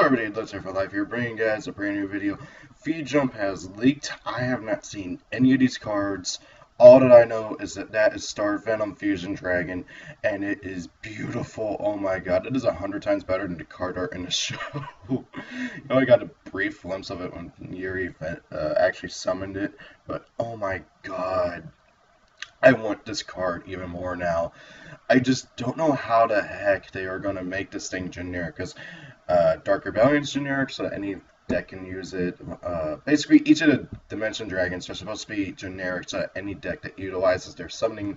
everybody, Let's Here for Life here, bringing you guys a brand new video. Vjump has leaked. I have not seen any of these cards. All that I know is that is Star Venom Fusion Dragon, and it is beautiful. Oh my god, it is 100 times better than the card art in the show. I got a brief glimpse of it when Yuri actually summoned it, but oh my god, I want this card even more now. I just don't know how the heck they are going to make this thing generic, because Dark Rebellion's generic, so any deck can use it. Basically, each of the Dimension Dragons are supposed to be generic, so that any deck that utilizes their summoning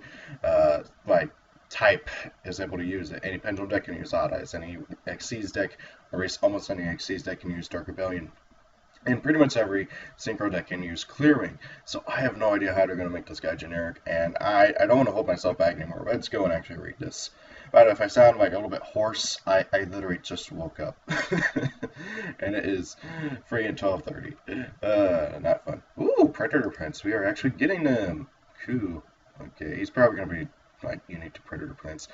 like type is able to use it. Any Pendulum deck can use Odd Eyes. Any Xyz deck, or almost any Xyz deck, can use Dark Rebellion. And pretty much every synchro deck can use Clearing. So I have no idea how they're going to make this guy generic. And I don't want to hold myself back anymore. Let's go and actually read this. But if I sound like a little bit hoarse, I literally just woke up. And it is freaking 12:30. Not fun. Ooh, Predator Prince. We are actually getting them. Cool. Okay, he's probably going to be like unique to Predator Prince.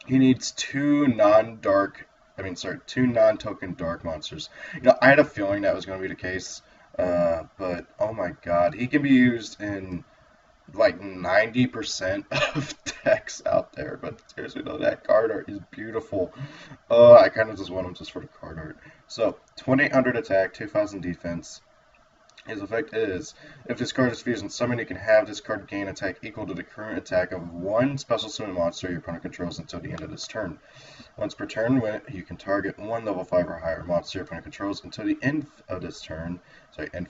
He needs two non-token dark monsters. I had a feeling that was going to be the case, but oh my god, he can be used in like 90% of decks out there. But seriously though, that card art is beautiful. I kind of just want him just for the card art. So 2800 attack, 2000 defense. His effect is, if this card is fusion summoned, you can have this card gain attack equal to the current attack of one special summon monster your opponent controls until the end of this turn. Once per turn, you can target one level 5 or higher monster your opponent controls until the end of this turn. End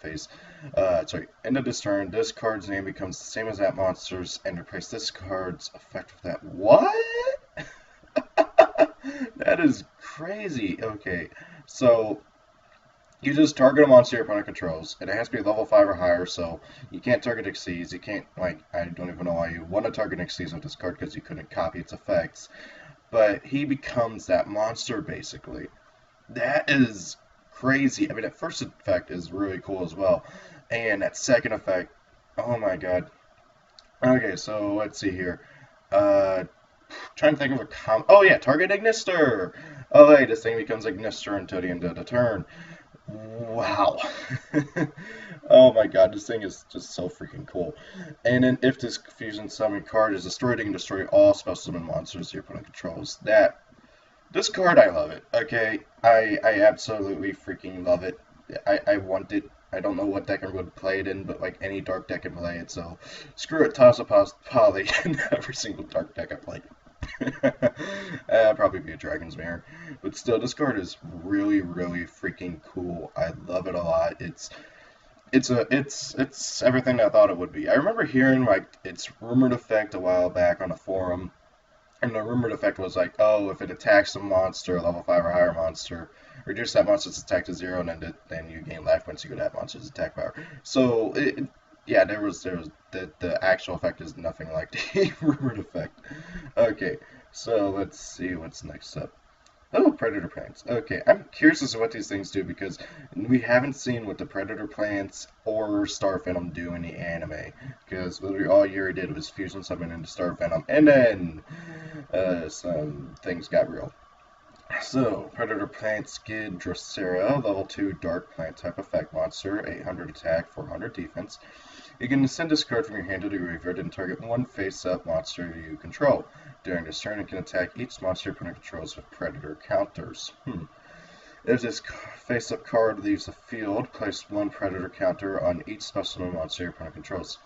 of this turn, this card's name becomes the same as that monster's, and replace this card's effect with that. What? That is crazy. Okay, so you just target a monster your opponent controls, and it has to be level 5 or higher, so you can't target Xyz. You can't, I don't even know why you want to target Xyz with this card, because you couldn't copy its effects. But he becomes that monster, basically. That is crazy. I mean, that first effect is really cool as well. And that second effect, oh my god. Okay, so let's see here. Trying to think of a oh yeah, target Ignister! Oh hey, this thing becomes Ignister until the end of the turn. Wow. Oh my god, this thing is just so freaking cool. And then if this fusion summon card is destroyed, it can destroy all special summon monsters your opponent controls. This card, I love it. Okay, I absolutely freaking love it. I want it. I don't know what deck I'm going to play it in, but like any dark deck can play it, so screw it, toss a poly in every single dark deck I play. Probably be a Dragon's Mirror, but still, this card is really, really freaking cool. I love it a lot. It's everything I thought it would be. I remember hearing like its rumored effect a while back on a forum, and the rumored effect was like, oh, if it attacks a monster, a level 5 or higher monster, reduce that monster's attack to 0, and then you gain life points equal to that monster's attack power. So yeah, there was the actual effect is nothing like the rumored effect. Okay, so let's see what's next up. Oh, Predator Plants. Okay, I'm curious as to what these things do, because we haven't seen what the Predator Plants or Star Venom do in the anime. Because literally all Yuri did was fusion summon into Star Venom, and then some things got real. So, Predator Plant Skid Drosera, level 2 Dark Plant type effect monster, 800 attack, 400 defense. You can send this card from your hand to the graveyard and target one face-up monster you control. During this turn, it can attack each monster your opponent controls with Predator counters. If this face-up card leaves the field, place one Predator counter on each special monster your opponent controls.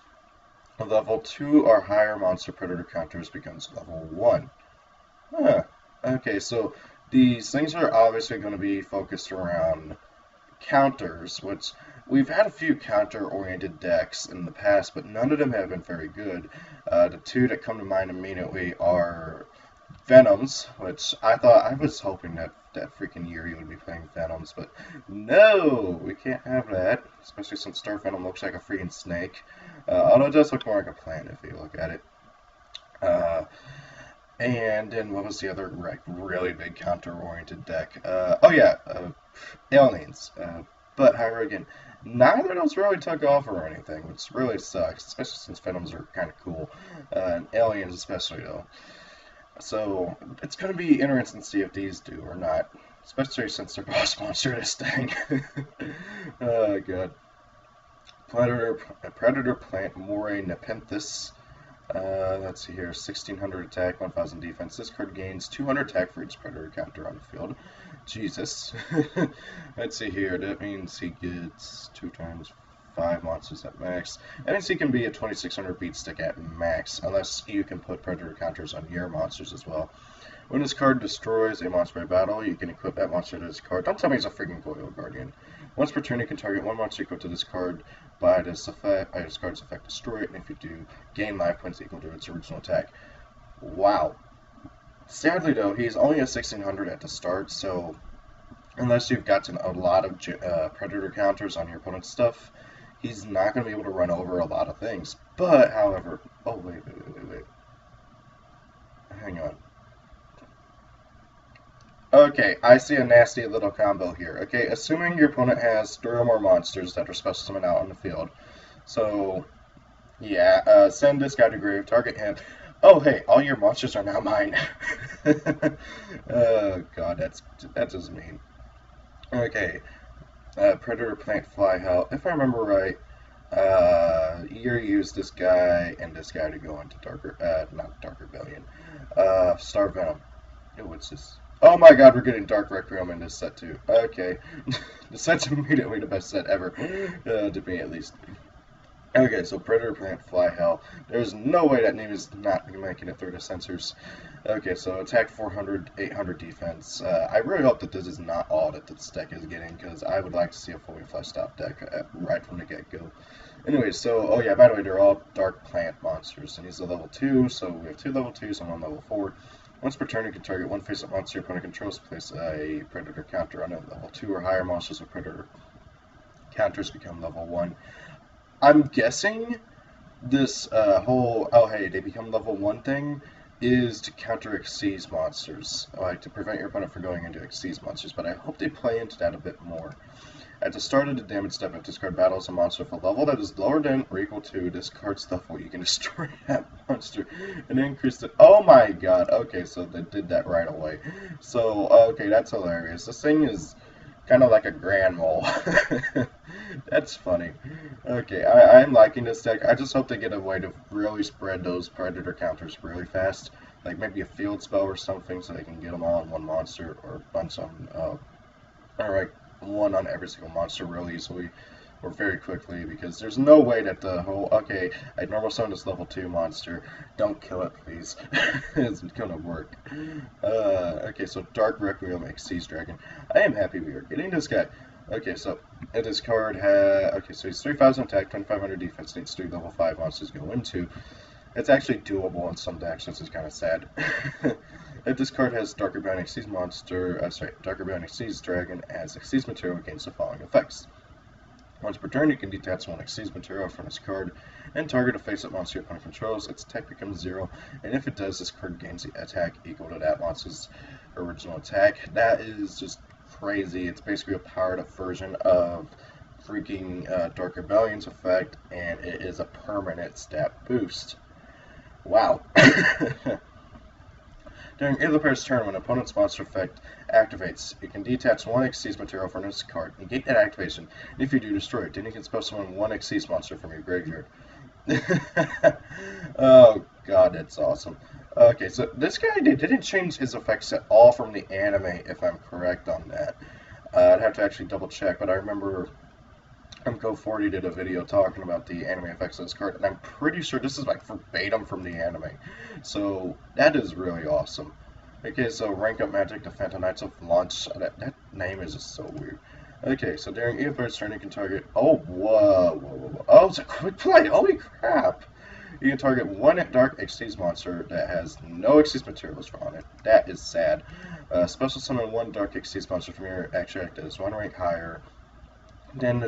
A level 2 or higher monster Predator counters becomes level 1. Okay, so these things are obviously going to be focused around counters, which we've had a few counter-oriented decks in the past, but none of them have been very good. The two that come to mind immediately are Venoms, which I was hoping that freaking Yuri would be playing Venoms, but no, we can't have that, especially since Star Venom looks like a freaking snake. Although it does look more like a plant if you look at it. And then what was the other really big counter-oriented deck? Aliens. But however, again, neither of those really took off or anything, which really sucks, especially since Venoms are kind of cool, and Aliens especially though. So it's going to be interesting to see if these do or not. Especially since they're boss monster this thing. Oh god. Predator Plant Moray Nepenthes. Let's see here, 1600 attack, 1000 defense. This card gains 200 attack for each predator counter on the field. Jesus. Let's see here, that means he gets 2 times 5 monsters at max. That means he can be a 2600 beat stick at max, unless you can put predator counters on your monsters as well. When this card destroys a monster by battle, you can equip that monster to this card. Don't tell me he's a freaking Goyle Guardian. Once per turn, you can target one monster equipped to this card by this card's effect, destroy it, and if you do, gain life points equal to its original attack. Wow. Sadly, though, he's only a 1600 at the start, so unless you've gotten a lot of predator counters on your opponent's stuff, he's not going to be able to run over a lot of things. But, however, oh, wait. Hang on. Okay, I see a nasty little combo here. Okay, assuming your opponent has 3 or more monsters that are special summoned out on the field. So, yeah, send this guy to grave, target him. Oh, hey, all your monsters are now mine. Oh, God, that's just mean. Okay, Predator Plant Fly Hell. If I remember right, you use this guy and this guy to go into not Dark Rebellion, Star Venom. Oh, what's this? Oh my god, we're getting Dark Requiem in this set too. Okay. The set's immediately the best set ever. To me at least. Okay, so Predator Plant Fly Hell. There's no way that name is not making it through the sensors. Okay, so attack 400, 800 defense. I really hope that this is not all that this deck is getting, because I would like to see a fully fleshed out deck right from the get-go. Anyway, so, oh yeah, by the way, they're all Dark Plant monsters, and he's a level 2, so we have 2 level 2s and 1 level 4. Once per turn, you can target one face-up monster your opponent controls, place a predator counter on it. Level 2 or higher monsters with predator counters become level 1. I'm guessing this whole, oh hey, they become level 1 thing is to counter Xyz monsters, like to prevent your opponent from going into Xyz monsters, but I hope they play into that a bit more. At the start of the damage step, if this card battles a monster with a level that is lower than or equal to this card's level, you can destroy that monster and increase it. Oh my god, okay, so they did that right away. So, okay, that's hilarious. This thing is kind of like a Grand Mole. That's funny. Okay, I'm liking this deck. I just hope they get a way to really spread those predator counters really fast. Like maybe a field spell or something so they can get them all on one monster or on some, alright. One on every single monster really easily or very quickly, because there's no way that the whole, okay, I normal summon this level 2 monster, don't kill it please. It's gonna work. Okay, so Dark Requiem Xyz Dragon. I am happy we are getting this guy. Okay, so this card has, okay, so he's 3000 attack, 2500 defense, needs 3 level 5 monsters to go into. It's actually doable in some decks, which is kind of sad. If this card has Dark Rebellion Xyz Dark Rebellion Xyz Dragon as Xyz material against the following effects. Once per turn, you can detach 1 Xyz material from this card and target a face-up monster your opponent controls. Its attack becomes 0, and if it does, this card gains the attack equal to that monster's original attack. That is just crazy. It's basically a powered-up version of freaking Dark Rebellion's effect, and it is a permanent stat boost. Wow. During either player's turn, when an opponent's monster effect activates, you can detach 1 Xyz material from this card, negate that activation, and if you do, destroy it. Then you can spell summon 1 Xyz monster from your graveyard. Oh god, that's awesome. Okay, so this guy didn't change his effects at all from the anime, if I'm correct on that. I'd have to actually double check, but I remember Go40 did a video talking about the anime effects of this card, and I'm pretty sure this is like verbatim from the anime. So that is really awesome. Okay, so rank up magic to Phantom Knights of Launch. That name is just so weird. Okay, so during either player's turn, you can target. Oh, whoa. Oh, it's a quick play. Holy crap. You can target 1 Dark Xyz monster that has no Xyz materials on it. That is sad. Special summon 1 Dark Xyz monster from your action that is 1 rank higher than the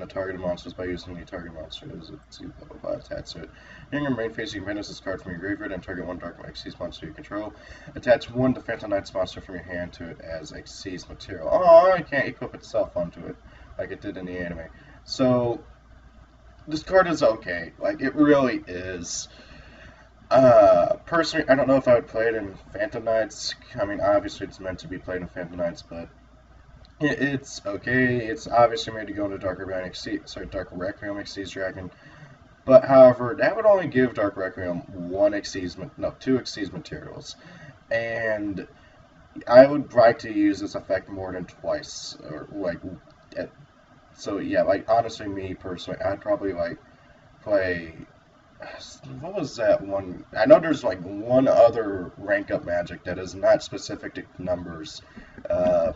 targeted monsters by using the target monster as a level 5 attached to it. During your main phase, you can banish this card from your graveyard and target 1 Dark Xyz monster you control. Attach 1 the Phantom Knights monster from your hand to it as Xyz material. Oh, it can't equip itself onto it like it did in the anime. So this card is okay. Like, it really is. Personally, I don't know if I would play it in Phantom Knights. I mean, obviously it's meant to be played in Phantom Knights, but it's okay. It's obviously made to go into Dark Requiem Exceeds Dragon. But however, that would only give Dark Requiem two Exceeds materials. And I would like to use this effect more than twice. Or like so yeah, like honestly me personally, I'd probably like play what was that one? I know there's like one other rank up magic that is not specific to numbers. I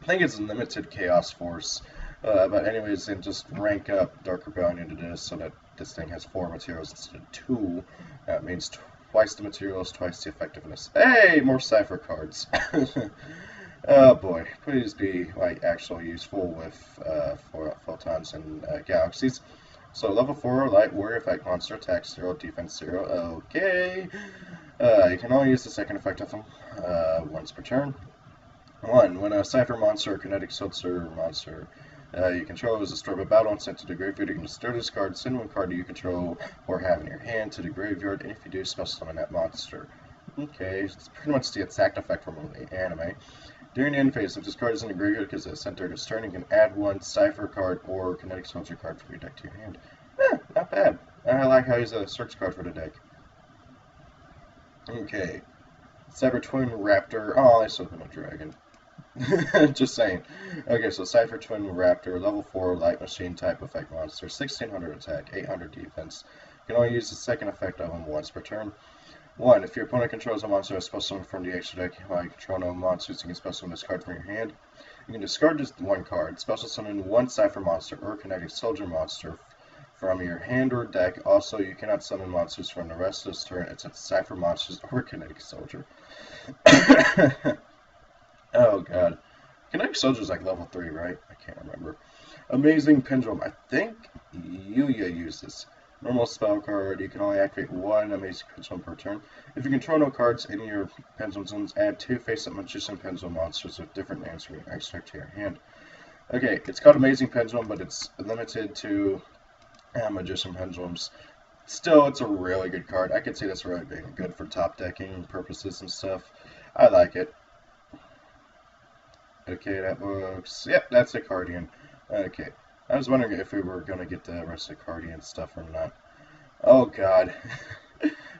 think it's limited chaos force. But anyways, then just rank up Dark Rebellion into this so that this thing has 4 materials instead of 2. That means twice the materials, twice the effectiveness. Hey, more cipher cards. Oh boy, please be like actually useful with for photons and galaxies. So level 4 light warrior effect monster attack 0 defense 0. Okay. You can only use the second effect of them once per turn. 1. When a Cipher monster or Kinetic Soldier monster you control is destroyed by battle and sent to the graveyard, you can destroy this card, send one card you control or have in your hand to the graveyard, and if you do, special summon that monster. Okay, it's pretty much the exact effect from the anime. During the end phase, if this card is in the graveyard because it's sent during its turn, you can add one Cipher card or Kinetic Soldier card from your deck to your hand. Not bad. I like how he's a search card for the deck. Okay. Cyber Twin Raptor. Oh, I still have a dragon. Just saying. Okay, so Cypher Twin Raptor, level 4 light machine type effect monster, 1600 attack, 800 defense. You can only use the second effect of him once per turn. 1. If your opponent controls a monster or special summon from the extra deck, while you control no monsters, you can special summon this card from your hand. You can discard this one card, special summon one Cypher monster or Kinetic Soldier monster from your hand or deck. Also, you cannot summon monsters from the rest of this turn except Cypher monsters or Kinetic Soldier. Oh god. Kinetic Soldier's like level 3, right? I can't remember. Amazing Pendulum. I think Yuya uses. Normal spell card. You can only activate one Amazing Pendulum per turn. If you control no cards in your Pendulum zones, add 2 face-up Magician Pendulum monsters with different names from your extract to your hand. Okay, it's called Amazing Pendulum, but it's limited to Magician Pendulums. Still, it's a really good card. I could see this really being good for top decking purposes and stuff. I like it. Okay, that looks... Yep, that's a Cardian. Okay. I was wondering if we were going to get the rest of the Cardian stuff or not. Oh, God.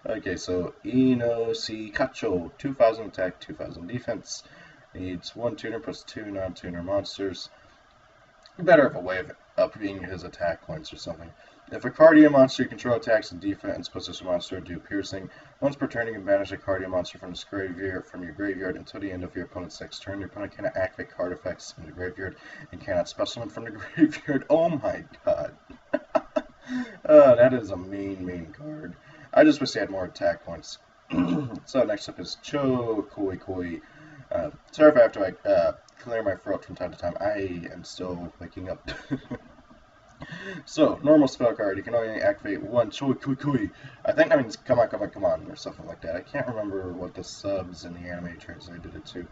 Okay, so Inosi Kacho. 2000 attack, 2000 defense. Needs 1 tuner plus 2 non-tuner monsters. You better have a way of upping his attack points or something. If a Cardian monster you control attacks and defense, puts a monster to do piercing. Once per turn, you can banish a Cardian monster from your graveyard until the end of your opponent's next turn. Your opponent cannot activate card effects in the graveyard and cannot special summon from the graveyard. Oh my god. That is a mean card. I just wish they had more attack points. So next up is Cho Koi Koi. Sorry if I have to clear my throat from time to time. I am still waking up. So, normal spell card, you can only activate one Choi Kui Kui. I think that means come on, or something like that. I can't remember what the subs in the anime translated it to.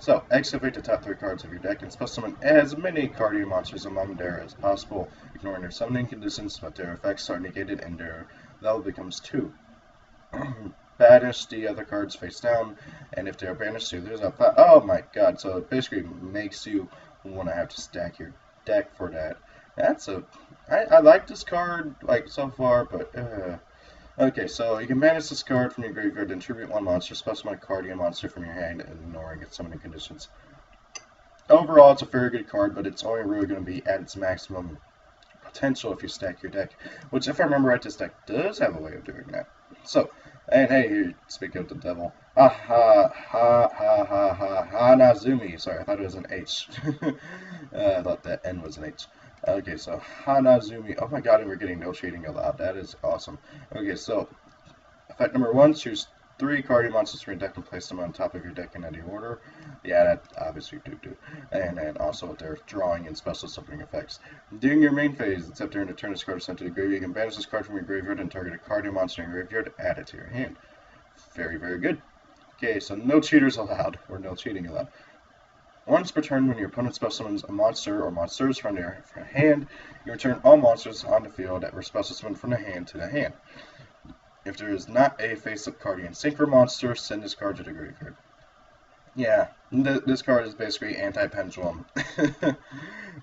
So, activate the top 3 cards of your deck and special summon as many Cardian monsters among there as possible, ignoring their summoning conditions, but their effects are negated and their level becomes 2. Banish the other cards face down, and if they are banished, you lose up. Oh my god, so it basically makes you want to have to stack your deck for that. I like this card like so far, but okay, so you can banish this card from your graveyard and tribute one monster, special summon a Cardian monster from your hand, ignoring its summoning conditions. Overall, it's a very good card, but it's only really going to be at its maximum potential if you stack your deck, which, if I remember right, this deck does have a way of doing that. So, and hey, here, speaking of the devil, Hanazumi. Sorry, I thought it was an H. I thought that N was an H. Okay, so Hanazumi. Oh my god, and we're getting no shading allowed. That is awesome. Okay, so effect number 1, choose 3 Cardian monsters from your deck and place them on top of your deck in any order. Yeah, that obviously you do. And then also their drawing and special summoning effects. During your main phase, except during the turn this card is sent to the graveyard, you can banish this card from your graveyard and target a Cardian monster in your graveyard, add it to your hand. Very good. Okay, so no cheaters allowed, or no cheating allowed. Once per turn, when your opponent special summons a monster or monsters from their hand, you return all monsters on the field that were special summoned from the hand to the hand. If there is not a face-up card you can synchro monster, send this card to the graveyard. Yeah, this card is basically anti-pendulum.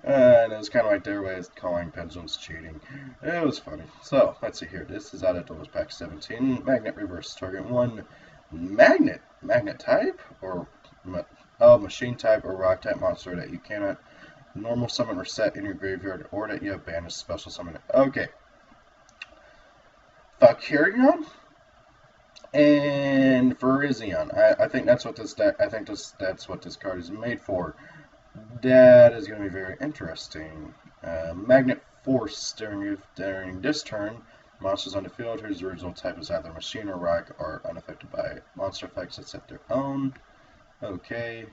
And it was kind of like their way of calling pendulums cheating. It was funny. So, let's see here. This is out of Duelist Pack 17. Magnet Reverse. Target 1 Magnet. Magnet type? Or machine type or rock type monster that you cannot normal summon or set in your graveyard, or that you have banished special summon. Okay. Valkyrion and Virizion. I think that's what this deck. I think that's what this card is made for. That is going to be very interesting. Magnet Force during this turn. Monsters on the field whose original type is either machine or rock are unaffected by monster effects except their own. Okay.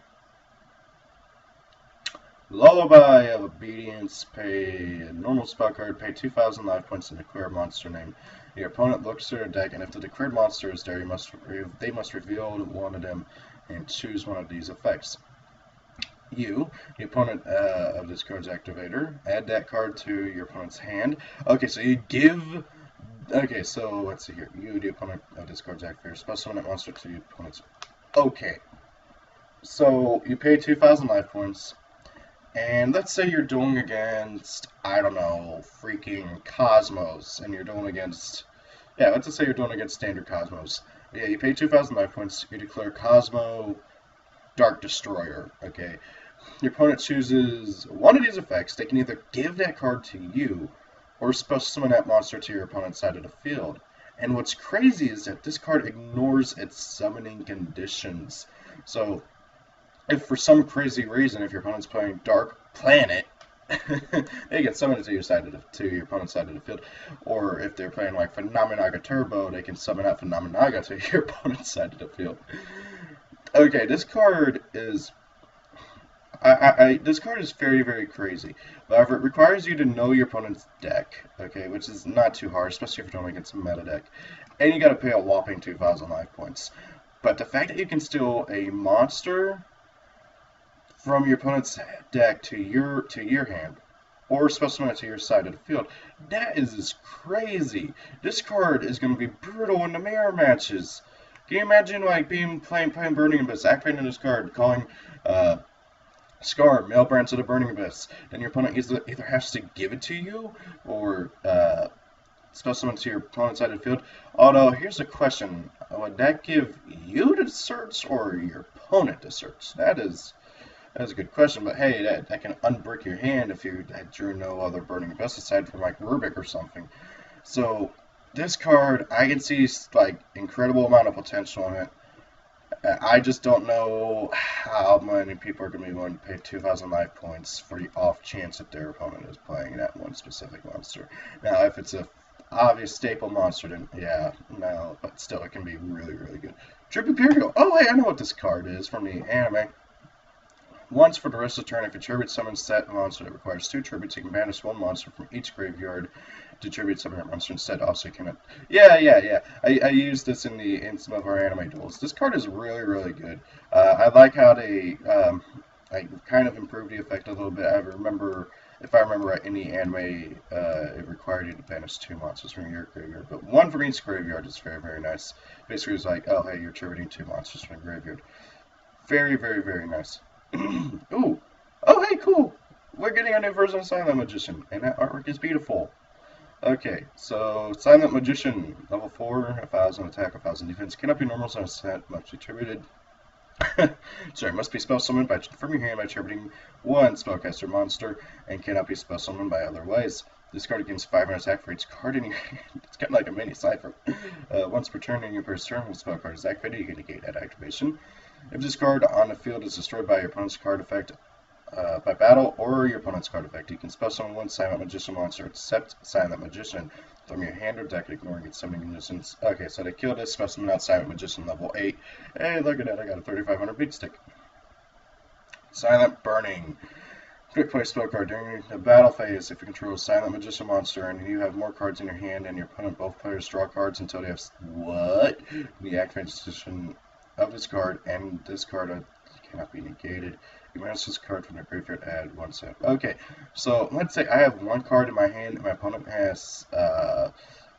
Lullaby of Obedience. Pay a normal spell card. Pay 2,000 life points and declare a monster name. Your opponent looks through their deck, and if the declared monster is there, they must reveal one of them and choose one of these effects. You, the opponent of this card's activator, add that card to your opponent's hand. Okay, so you give. Okay, so let's see here. You, the opponent of this card's activator, special summon that monster to your opponent's. Okay, so you pay 2,000 life points. And let's say you're dueling against, I don't know, freaking Cosmos, and you're dueling against, yeah, let's just say you're dueling against standard Cosmos. Yeah, you pay 2,000 life points, you declare Cosmo Dark Destroyer, okay? Your opponent chooses one of these effects. They can either give that card to you, or special summon that monster to your opponent's side of the field. And what's crazy is that this card ignores its summoning conditions. So, if for some crazy reason, if your opponent's playing Dark Planet, they can summon it to your opponent's side of the field. Or if they're playing like Phenomenaga Turbo, they can summon out Phenomenaga to your opponent's side of the field. Okay, this card is this card is very, very crazy. However, it requires you to know your opponent's deck, okay, which is not too hard, especially if you're doing against a meta deck. And you got to pay a whopping 2,000 life points. But the fact that you can steal a monster from your opponent's deck to your hand, or special summon it to your side of the field, that is just crazy. This card is going to be brutal in the mirror matches. Can you imagine like playing Burning Abyss, activating this card, calling Scar, Male Branch of the Burning Abyss, then your opponent either has to give it to you or special summon to your opponent's side of the field. Although here's a question: would that give you the search or your opponent the search? That's a good question, but hey, that can unbrick your hand if you drew no other Burning Abyss aside from like Rubik or something. So this card, I can see like incredible amount of potential in it. I just don't know how many people are going to be willing to pay 2,000 life points for the off chance that their opponent is playing that one specific monster. Now, if it's a obvious staple monster, then yeah, no, but still, it can be really, really good. Trip Imperial. Oh, hey, I know what this card is from the anime. Once for the rest of the turn, if a tribute summons set monster that requires 2 tributes, you can banish 1 monster from each graveyard to tribute summon that monster instead. Also, you cannot. Yeah. I used this in some of our anime duels. This card is really, really good. I like how they I kind of improved the effect a little bit. If I remember right, in the anime, it required you to banish 2 monsters from your graveyard, but 1 from each graveyard is very, very nice. Basically, it's like, oh, hey, you're tributing 2 monsters from the graveyard. Very, very, very nice. Ooh. Oh, hey, cool. We're getting a new version of Silent Magician, and that artwork is beautiful. Okay, so Silent Magician, level 4, 1,000 attack, 1,000 defense. Cannot be normal, so set must be tributed. Sorry, must be spell summoned from your hand by tributing 1 spellcaster monster, and cannot be spell summoned by other ways. This card gains 500 attack for each card in your hand. It's kind of like a mini cipher. Once per turn in your first turn, when the spell card is activated, you can negate that activation. If this card on the field is destroyed by your opponent's card effect by battle or your opponent's card effect, you can special summon 1 Silent Magician monster except Silent Magician from your hand or deck, ignoring its summoning conditions. Okay, so they killed this, special summon out Silent Magician level 8. Hey, look at that, I got a 3,500 beat stick. Silent Burning. Quick play spell card. During the battle phase, if you control a Silent Magician monster and you have more cards in your hand and your opponent, both players draw cards until they have what? The activation of this card, and this card cannot be negated. You manage this card from the graveyard, add 1 set. Okay, so let's say I have 1 card in my hand and my opponent has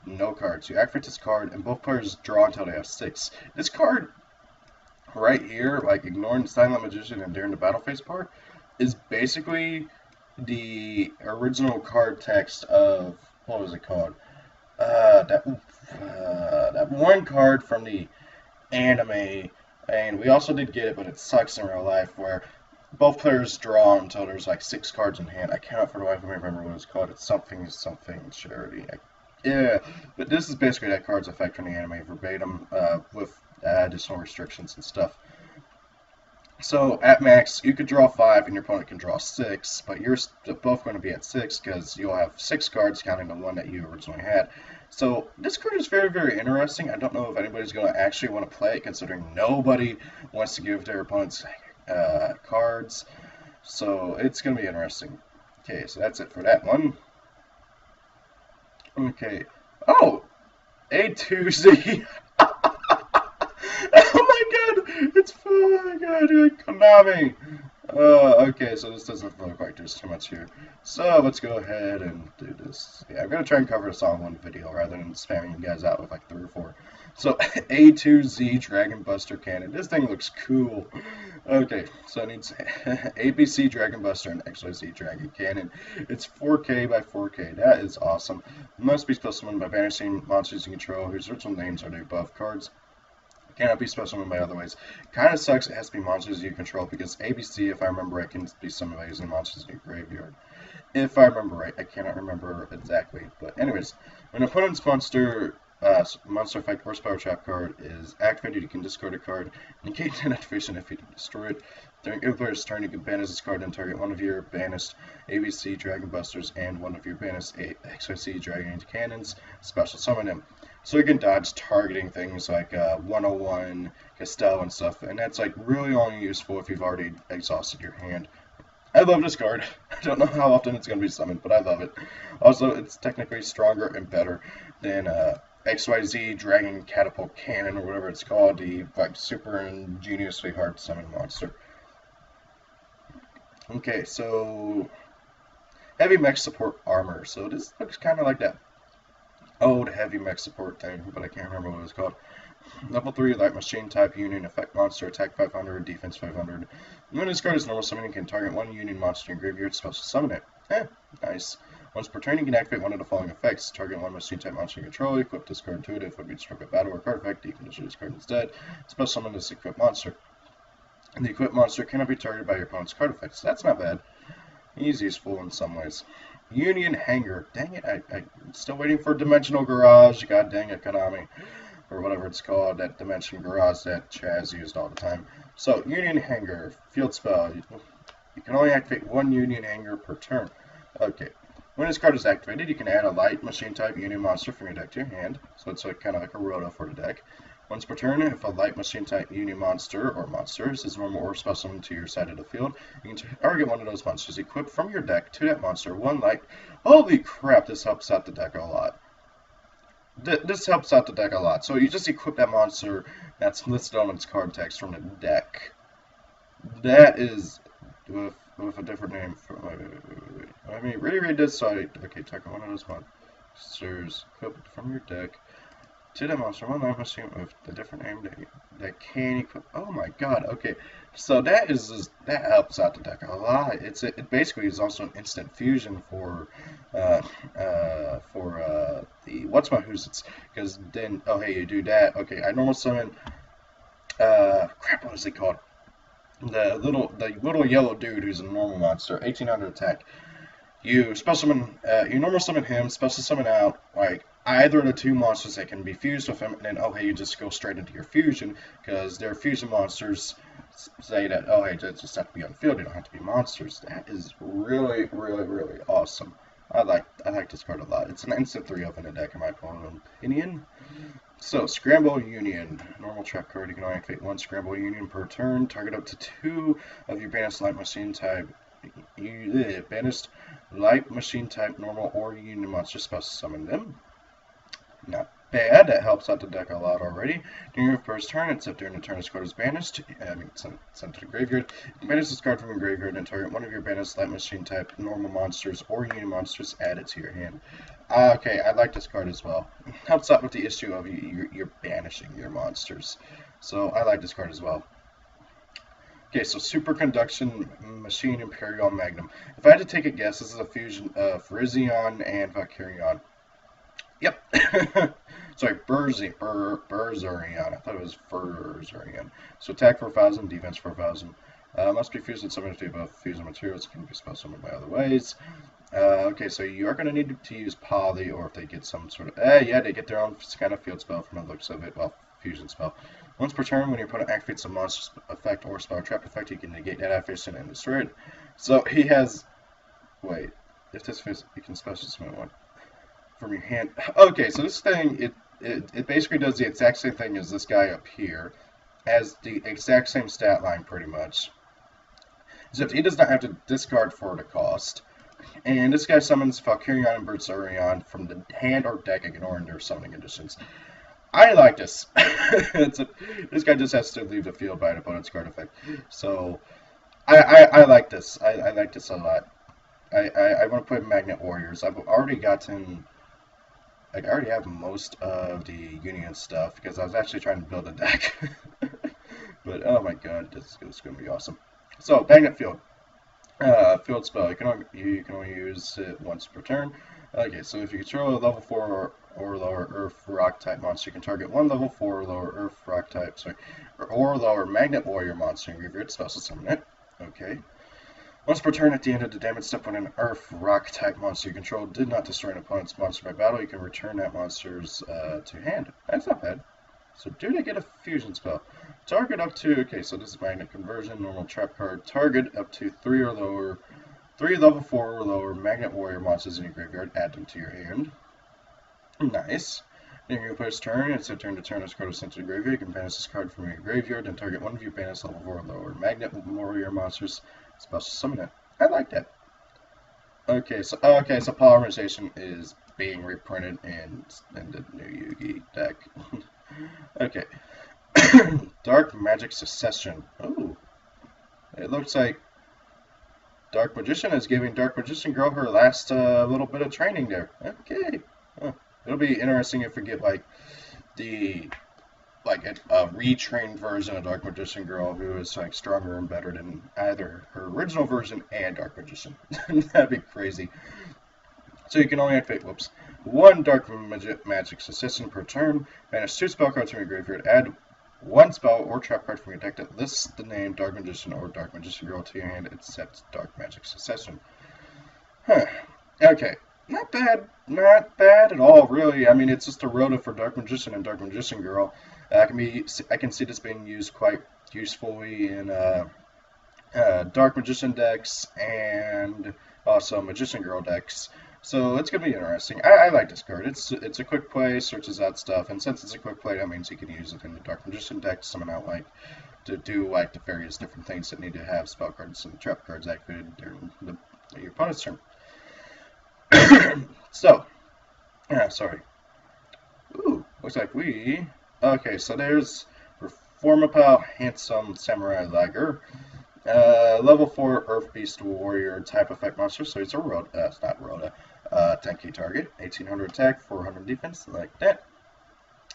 no cards. You activate this card, and both players draw until they have 6. This card right here, like ignoring Silent Magician and during the battle phase part, is basically the original card text of, what was it called? That one card from the anime, and we also did get it, but it sucks in real life, where both players draw until there's like 6 cards in hand. I cannot for the life of me remember what it's called. It's something charity. Yeah, but this is basically that card's effect from the anime verbatim, with additional restrictions and stuff. So at max, you could draw 5 and your opponent can draw 6, but you're both going to be at 6 because you'll have 6 cards counting the one that you originally had. So this card is very, very interesting. I don't know if anybody's going to actually want to play it, considering nobody wants to give their opponents cards. So it's going to be interesting. Okay, so that's it for that one. Okay. Oh! A2Z! Oh my god! It's, oh my god, Konami! Okay, so this doesn't look like there's too much here. So let's go ahead and do this. Yeah, I'm gonna try and cover this all in one video rather than spamming you guys out with like 3 or 4. So A2Z Dragon Buster Cannon. This thing looks cool. Okay, so it needs ABC Dragon Buster and XYZ Dragon Cannon. It's 4K by 4K. That is awesome. Must be spell summoned by banishing monsters you control whose original names are the above cards. Cannot be special summoned by other ways. Kind of sucks it has to be monsters you control because ABC, if I remember right, can be summoned by using monsters in your graveyard. If I remember right, I cannot remember exactly. But anyways, when an opponent's monster effect or spell trap card is activated, you can discard a card, negate an activation if you destroy it. During your player's turn, you can banish this card and target one of your banished ABC Dragon Busters and one of your banished XYZ Dragon Cannons. Special summon him. So you can dodge targeting things like 101, Castell, and stuff, and that's like really only useful if you've already exhausted your hand. I love this card. I don't know how often it's going to be summoned, but I love it. Also, it's technically stronger and better than XYZ Dragon Catapult Cannon, or whatever it's called, the like super ingeniously hard to summon monster. Okay, so heavy mech support armor. So this looks kind of like that old heavy mech support thing, but I can't remember what it's called. Level 3 light machine type union effect monster, attack 500, defense 500. When this card is normal summon, you can target one union monster in your graveyard, special summon it. Nice. Once per turn, you can activate one of the following effects. Target one machine type monster you control, equip this card to it. If it would be destroyed by battle or card effect, you can destroy this card instead. Special summon this equipped monster. And the equipped monster cannot be targeted by your opponent's card effects. That's not bad. He's useful in some ways. Union Hanger. Dang it, I'm still waiting for Dimensional Garage. God dang it, Konami. Or whatever it's called, that Dimension Garage that Chaz used all the time. So, Union Hanger. Field spell. You can only activate one Union Hanger per turn. Okay. When this card is activated, you can add a light machine type Union monster from your deck to your hand. So it's like, kind of like a Rhoda for the deck. Once per turn, if a light machine type Union monster or monsters is normal or special to your side of the field, you can target one of those monsters equipped from your deck to that monster. One light. Holy crap, this helps out the deck a lot. This helps out the deck a lot. So you just equip that monster that's listed on its card text from the deck. That is with a different name. Wait. Let me reread this. So okay, target one of those monsters equipped from your deck to that monster. One light machine with a different name that can equip. Oh my god. Okay, so that helps out the deck a lot. It basically is also an instant fusion for the what's-my-who's-its, because then hey, you do that. Okay, I normal summon crap, what is it called? The little yellow dude who's a normal monster, 1800 attack. You you normal summon him, special summon out like either of the 2 monsters that can be fused with him, and then hey, you just go straight into your fusion because their fusion monsters say that hey, they just have to be on the field, they don't have to be monsters. That is really, really, really awesome. I like this card a lot. It's an instant 3-up in the deck in my opinion. So, Scramble Union. Normal trap card. You can only activate one Scramble Union per turn. Target up to 2 of your banished light machine type. Banished light machine type normal or union monsters. Special summon them. Not bad. That helps out the deck a lot already. During your first turn, except during the turn this card is banished, sent to the graveyard. You can banish this card from your graveyard and target one of your banished light machine type normal monsters or unit monsters added to your hand. Okay, I like this card as well. Helps out with the issue of you're banishing your monsters. So I like this card as well. Okay, so Superconduction Machine Imperial Magnum. If I had to take a guess, this is a fusion of Virizion and Valkyrion. Yep. Sorry, Berzerion. I thought it was Berzerion. So attack 4,000, defense 4,000. Must be fused with some of the above fusion materials. Can be spell summoned by other ways. Okay, so you are going to need to use Poly, or if they get some sort of... yeah, they get their own kind of field spell from the looks of it. Well, fusion spell. Once per turn, when your opponent activates a monster effect or spell trap effect, you can negate that activation and destroy it. So he has... Wait. If this fits, you can special summon one from your hand. Okay, so this thing, it basically does the exact same thing as this guy up here. Has the exact same stat line, pretty much. Except he does not have to discard for the cost. And this guy summons Valkyrion and Berzerion from the hand or deck, ignoring their summoning conditions. I like this. This guy just has to leave the field by an opponent's card effect. So, I like this. I like this a lot. I want to play Magnet Warriors. I've already gotten... I already have most of the Union stuff, because I was actually trying to build a deck. But, oh my god, this is going to be awesome. So, Magnet Field. Field spell. You can only use it once per turn. Okay, so if you control a level 4 or lower Earth Rock type monster, you can target one level 4 or lower Earth Rock type, or lower Magnet Warrior monster and graveyard special summon it. Okay. Once per turn, at the end of the damage step, when an Earth Rock type monster you control did not destroy an opponent's monster by battle, you can return that monster's to hand. That's not bad. So do they get a fusion spell? Target up to, okay, so this is Magnet Conversion, normal trap card. Target up to 3 level 4 or lower Magnet Warrior monsters in your graveyard, add them to your hand. Nice. During your opponent's turn, it's your turn to turn this card is sent to the graveyard. You can banish this card from your graveyard and target one of your banished level 4 or lower Magnet Warrior monsters. Special summon it. I like that. Okay, so Polymerization is being reprinted in the new Yugi deck. Okay. Dark Magic Succession. Oh. It looks like Dark Magician is giving Dark Magician Girl her last little bit of training there. Okay. It'll be interesting if we get like a retrained version of Dark Magician Girl who is like stronger and better than either her original version and Dark Magician. That'd be crazy. So you can only activate, one Dark Magic Succession per turn. Banish 2 spell cards from your graveyard. Add 1 spell or trap card from your deck that lists the name Dark Magician or Dark Magician Girl to your hand, except Dark Magic Succession. Okay. Not bad at all, really. I mean, it's just a rota for Dark Magician and Dark Magician Girl. I can see this being used quite usefully in Dark Magician decks and also Magician Girl decks. So it's gonna be interesting. I like this card. It's a quick play, searches out stuff, and since it's a quick play, that means you can use it in the Dark Magician deck to summon out to do the various different things that need to have spell cards and trap cards activated during your opponent's turn. So, sorry. Ooh, looks like okay, so there's Reformapal Handsome Samurai Liger. Level 4 Earth Beast Warrior type effect monster, so it's a Rhoda, it's not Rhoda. 10k target, 1800 attack, 400 defense, like that.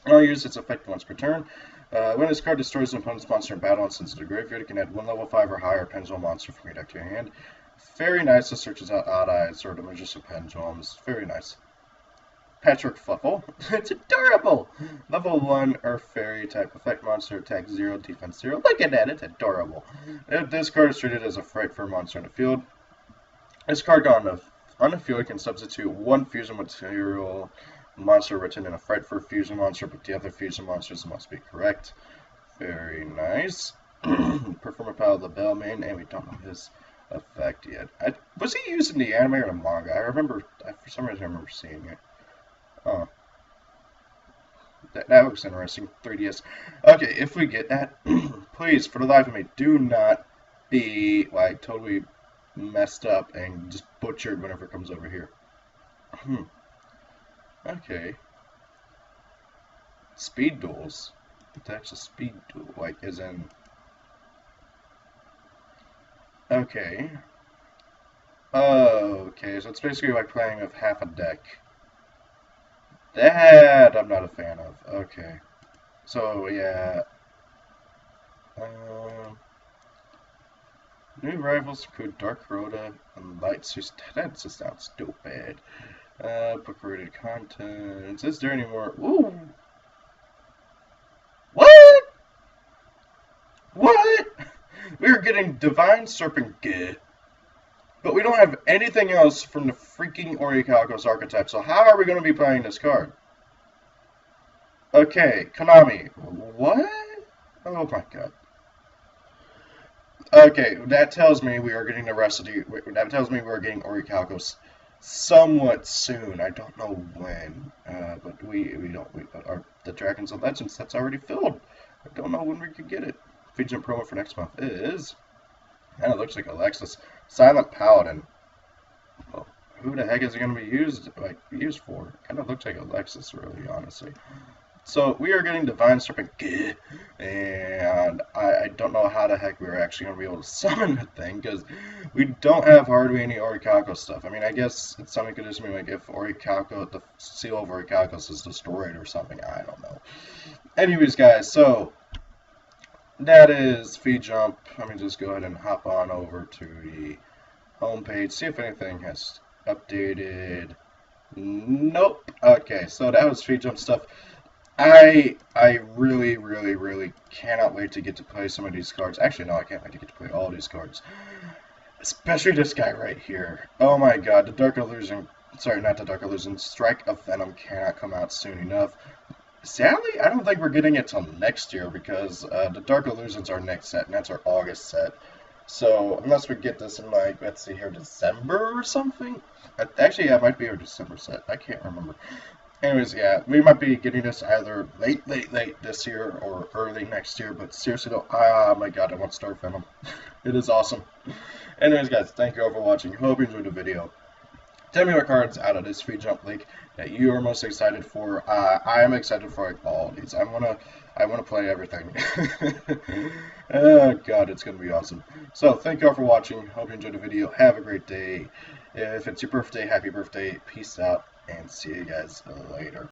And I'll use its effect once per turn. When this card destroys an opponent's monster in battle and sends it to the graveyard, you can add 1 level 5 or higher Pendulum monster from your deck to your hand. Very nice. This searches out Odd Eyes or the Magician Pendulums. Very nice. Patrick Fluffle. It's adorable! Level 1 Earth Fairy type effect monster. Attack 0, defense 0. Look at that. It's adorable. This card is treated as a fright for a monster in the field. This card on the field can substitute 1 fusion material monster written in a fright for a fusion monster, but the other fusion monsters must be correct. Very nice. Performapal the Bellman, and we don't know his effect yet. Was he used in the anime or the manga? I remember, for some reason I remember seeing it. Oh. That looks interesting. 3DS. Okay, if we get that, please, for the life of me, do not be, totally messed up and just butchered whenever it comes over here. Okay. Speed duels? Attach a speed duel, like, as in... Okay. Okay, so it's basically like playing with half a deck. That I'm not a fan of. Okay. So, yeah. Um, new rivals include Dark Rhoda and Light Sus. That just sounds stupid. Book rated content. Is there any more? Ooh! What? What? We're getting Divine Serpent Gear, but we don't have anything else from the freaking Orichalcos archetype, so how are we going to be playing this card? Okay, Konami. What? Oh my god. Okay, that tells me we are getting the rest of the. That tells me we're getting Orichalcos somewhat soon. I don't know when, but we don't. The Dragons and Legends that's already filled. I don't know when we could get it. Vjump promo for next month is. And it looks like Alexis. Silent Paladin. Well, who the heck is it going to be used for? Kind of looks like Alexis, really, honestly. So we are getting Divine Serpent, and I don't know how the heck we're actually going to be able to summon the thing, because we don't have hardly any Orichalcos stuff. I mean, I guess something could just be like if Orichalcos, the seal of Orichalcos is destroyed or something. I don't know. Anyways, guys, so that is Vjump. Let me just go ahead and hop on over to the homepage, see if anything has updated. Nope. Okay, so that was Vjump stuff. I really, really, really cannot wait to get to play some of these cards. Actually, no, I can't wait to get to play all these cards. Especially this guy right here. Oh my god, the Dark Illusion... Sorry, not the Dark Illusion. Strike of Venom cannot come out soon enough. Sadly, I don't think we're getting it till next year because the Dark Illusion's our next set, and that's our August set. So, unless we get this in, like, let's see here, December or something? Actually, yeah, it might be our December set. I can't remember. Anyways, yeah, we might be getting this either late this year or early next year, but seriously though, oh my god, I want Star Venom. It is awesome. Anyways, guys, thank you all for watching. Hope you enjoyed the video. Tell me what cards out of this Vjump leak that you are most excited for. I am excited for like, all of these. I wanna play everything. Oh god, it's gonna be awesome. So thank you all for watching. Hope you enjoyed the video. Have a great day. If it's your birthday, happy birthday. Peace out, and see you guys later.